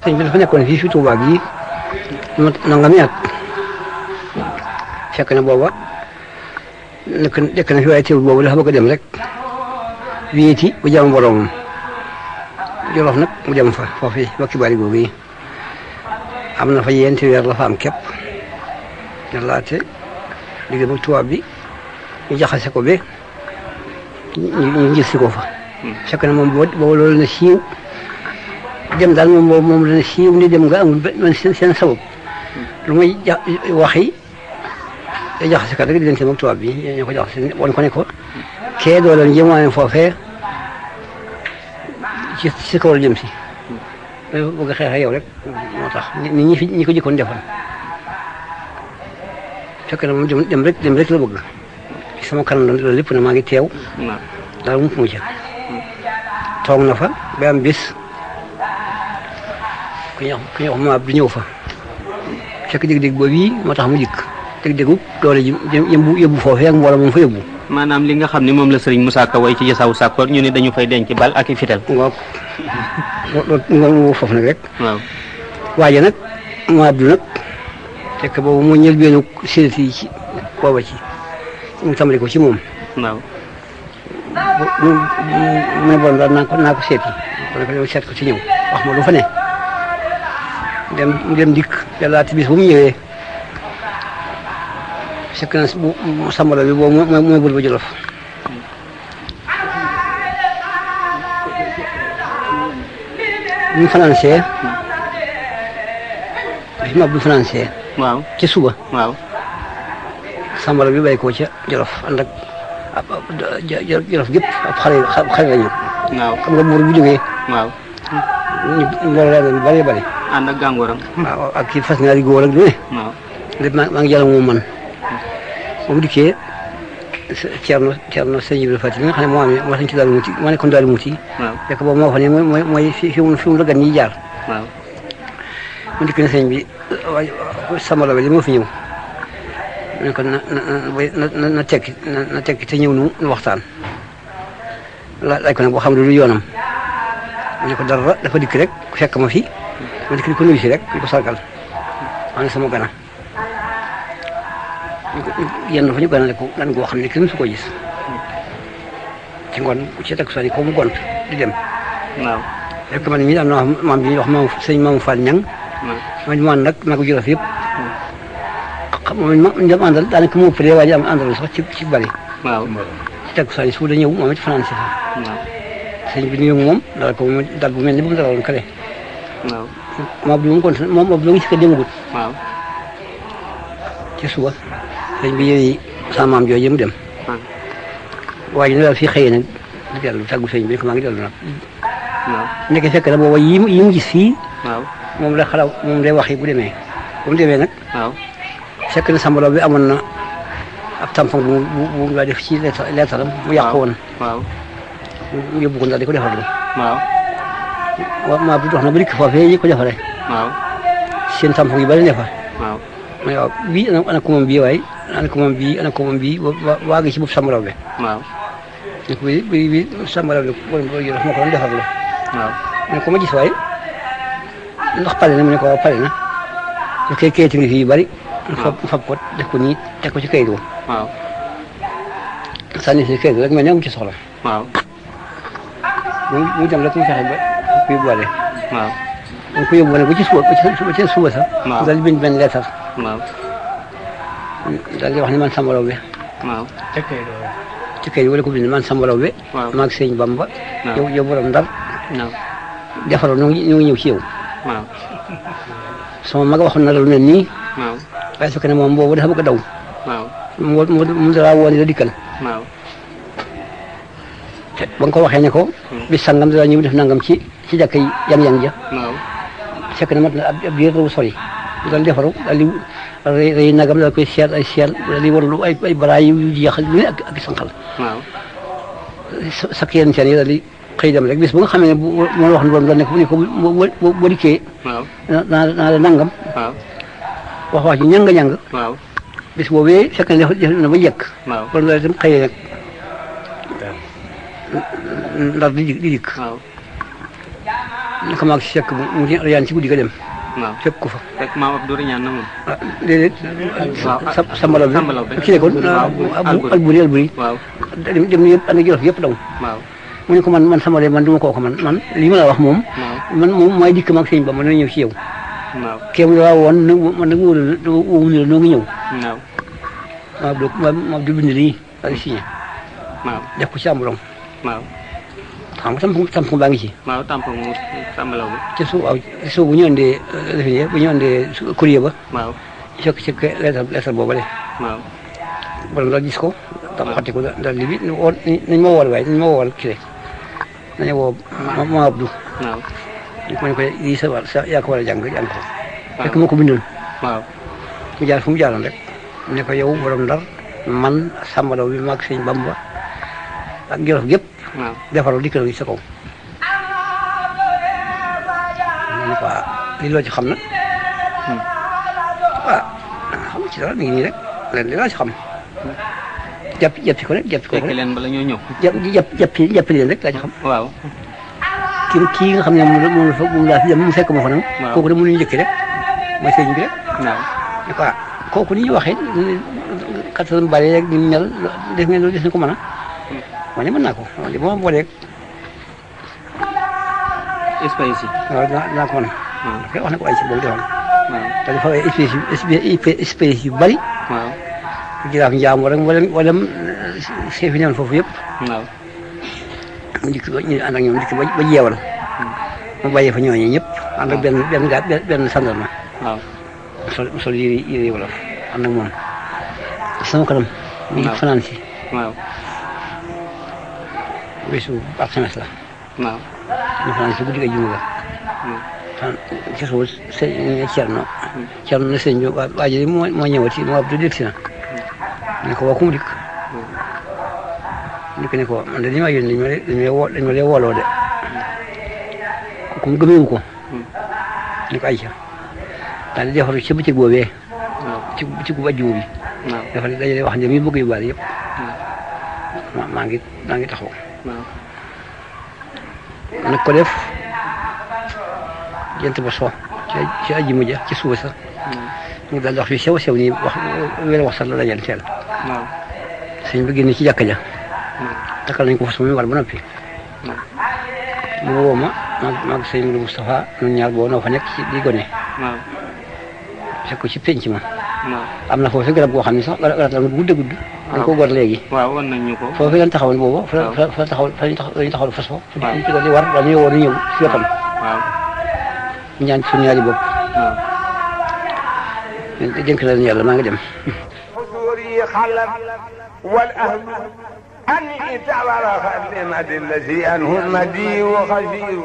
sëñ bi dafa nekkoon fii fi Touba gii nangami at fekk na booba nekk na fi waaye teewul boobu dafa bëgg a dem rek wéeti bu jàmm boromam Jolof nag mu dem fa foofu ba kibaari googu yi am na fa yenti weer la fa am képp yàllaate liggéey ak tubaab bi ñu jaxase ko ba ñu gis si ko fa fekk na moom boobu loolu na siiw dem daal moom dana siiw ni dem nga amul man seen sabab lu may waxi jaxase kat rek di leen seen ak tubaab bi ñu ko jaxase woon ko ne ko kee doo leen jëmwaane foofee ci kaw la jëm si bëgg a xeex yow rek moo tax ñi ko jëkkoon defal fekk na moom dem rek la bëgg ci sama kanam loolu lépp na maa ngi teew daal mu fu mu ca toog na fa ba am bis ku ñuy wax maab du ñëw fa fekk dégg-dégg boobu yi moo tax mu dikk dégg-déggu doole ji yóbbu foofee ak mbooloo moom fa yóbbu maanaam li nga xam ne moom la Serigne Moussa Ka way ci Jasaawu Sakkoor ñu ne dañu fay denc bal ak i fital loolu foofu nag rek waaw waaye nag maab du nag fekk boobu moo ñël beenu séeti yi ci booba ci mu tàmbali ko ci moom waaw mu ne borom daal naa ko seeti kon ko seet ko ci ñëw wax ma lu fa ne dem dikk yàlla ti bis bu mu ñëwee fekk na bu sambalo bi boobu mooy bul ba Jolof bu ñu financé bi ma bu financé waaw ci suba waaw sambalo bi bay ko ca Jolof ànd ak Jolof gépp ab xale la ñu waaw xam nga buur bu jógee waaw mbooloo yaa doon bari bari ànd ak gàngooram waaw ak kii fas ñaari góor ak lu ne waaw lépp maa ngi jàll moom man ba mu dikkee Thierno sëñ Ibrahima Fatick nga xam ne moo sañ ci Daaru Muti moo nekkoon Daaru Muti fekk boobu moo fa ne mooy fi mu la gan ñi jaar waaw mu dikk ne sëñ bi samalo bi li moo fi ñëw mu ne ko na tekki te ñëw nu waxtaan laaj ko nag boo xam ne du yoonam mu ne ko dara dafa dikk rek fekk ma fi ma dikk di ko nuyu si rek di ko sargal maa ngi sama gana yenn dafa ñu ganale ko gan goo xam ne kenn su ko gis ci ngoon ci takkusaan yi ko mu gont di dem waaw rek man mii am na maam bi ñuy wax sëñ Maamu Fall Ñang man nag maa ko Jolof yëpp moom dem àndal daanaka mu ëpp de waa ji am àndal sax ci bari waaw ci takkusaan yi su da ñëw moom it fanaan si fa waaw sëñ bi nuyu moom dal ko dal bu mel ni bu mu dalaloon kale waaw moom du mu gont moom du ngi si ko demagut waaw ci suba sëñ bi yéen sama maam jooju mu dem waaye ne daal fii xëyee nag di dellu tàggu sëñ bi maa ngi dellu nag waaw nekk fekk na booba yi mu gis fii waaw moom la xalaw moom lay wax yi bu demee nag waaw fekk na sambalo bi amoon na ab tampon bu mu daa def ci leetaram mu yàqu woon waaw mu yóbbu ko daal di ko defarlu waaw maa bi dox na ba dikk foofee yi ko defaree waaw seen tampon yu bari ne fa waaw ma ne waaw bii ana ko moom bii waaye ana ko moom bii waa gi ci bopp sambalo bi waaw ne ko bi sambalo bi moo ko doon defarlu waaw ne ko ma gis waaye ndax pare na mu ne ko waaw pare na su kay kayit ngi fii yu bari fab ko def ko nii teg ko ci kayit waaw sànni si kayit rek mel ne amu ci soxla waaw mu dem rek mu fexe ba ko yóbbuwaale waaw mu ko yóbbuwaale ba ci suba sax daal di bind benn leetar waaw daal di wax ne man Samba Laobé waaw ci kayit wala ko bind man Samba Laobé maag sëñ Bamba yow borom Ndar defaroo ñu ngi ñëw ci yow waaw sama mag waxoon na la lu mel nii waaw waaye fekk ne moom boobu dafa bëgg a daw waaw mu dara woon la dikkal waaw ba nga ko waxee ne ko bis sangam dara ñëw def nangam ci jàkka yi yang ja waaw fekk na mat na ab biir bu sori daal defaru daal di rëy nagam daal koy seet ay seet daal di warlu ay baraay yu jeex lu ne ak sanqal waaw sakk yenn seen yi daal di xëy dem rek bis bu nga xamee ne bu ma wax ne borom daal ne ko boo dikkee naa la nangam wax ji ñanga waaw bis boobee fekk na def na ba njëkk borom daal itam xëyee nag Ndar di dikk naka maag si fekk mu riyaan ci guddi ga dem waaw fekk ko fa fekk maam Abdou riñaan na moom. ah déedéet sambalaw bi ki ne kon alburi waaw dem yëpp ànd ak Jolof yëpp daw waaw mu ne ko man sama de man du ma kooku man lii ma la wax moom man moom maay dikk maag sëñ ba ma dana ñëw ci yow waaw kéem la woon man nag wóolu la noo ngi ñëw waaw ma du bind lii ak signé waaw def ko ci amulong waaw xam nga tampon baa ngi ci waaw tampon mu sambalaw bi ci suuf waaw ci suuf bu ñu andee defe bu ñu andee courrier ba waaw fekk ci lettre booba de waaw wala nga gis ko da xati ko daal li bi nañ ma wool waaye nañ ma wool kii nañu woo ma Abdou waaw ma ne ko lii sa yaa ko war a jàng ko fekk moo ko bindoon waaw mu jaar fu mu jaaroon rek ne ko yow borom Ndar man sambalaw bi maag sëñ Bamba ak Jolof gépp waaw defaral dikkal gi sa kaw ne ko li loo ci xam nag xam ci dara mi ngi nii rek leen li laa ci xam jàppi ko rek jàppi ko fekk leen bala ñoo ñëw jàppi leen rek laa ci xam waaw kii nga xam ne moom laa fi dem mu fekk ma fa nag kooku de mënuñu njëkki rek mooy sëñ bi rek waaw ne ko kooku ni ñu waxee kattan bari rek ni mu mel def ngeen loolu des na ko mën a ma ne mën naa ko li ma booleeg espèce yi waaw dinaa ko mën a wax na ko ay ci boobu defoon waaw te dafa ay espèce yu bari waaw jiraaf njaam wala chef yi newoon foofu yëpp waaw mu dikk ñu ànd ak ñoom dikk ba jeewal mu bàyyi fa ñooñu ñëpp ànd ak benn sandarma waaw sol yëri wolof ànd ak moom sama kanam mu ngi fanaan si waaw weesu alxames la waaw ñu fanaan si guddi ga juma ga ci suuf sëñ Cerno na sëñ bi waa ji moo ñëwati moo Abdou dégg si na ne ko waa ku mu dikk ne ko man de li ma yónni dañ ma lee wooloo de ku mu gëmeewu ko ne ko ayca daal di defar ci bëccëg boobee ci bëccëgu ajjuma bi dafa dajale wax ne mi bëgg yu bari yëpp maa ngi taxaw nag ko def jant ba so ci ajjuma ja ci suba sax ñu daal di wax fi sew nii wax sax la dajal teel sëñ bi génn ci jàkka ja takkal nañ ko fas muy war ba noppi mu woo ma maag sëñ Modou Moustapha ñun ñaar boo noo fa nekk ci di gone fekk ko ci penc ma am na foofu garab goo xam ne sax garab la gudd dañ ko gor léegi waaw wan nañ ñu ko foofu lañ taxawoon boobu fa taxaw fas fa ñu ci di war dañuy woo ñëw ci wetam ñaan suñu ñaari bopp dénk na leen yàlla maa ngi dem والأهل أن اتبرخ لمد الذي أنه المدي وخفير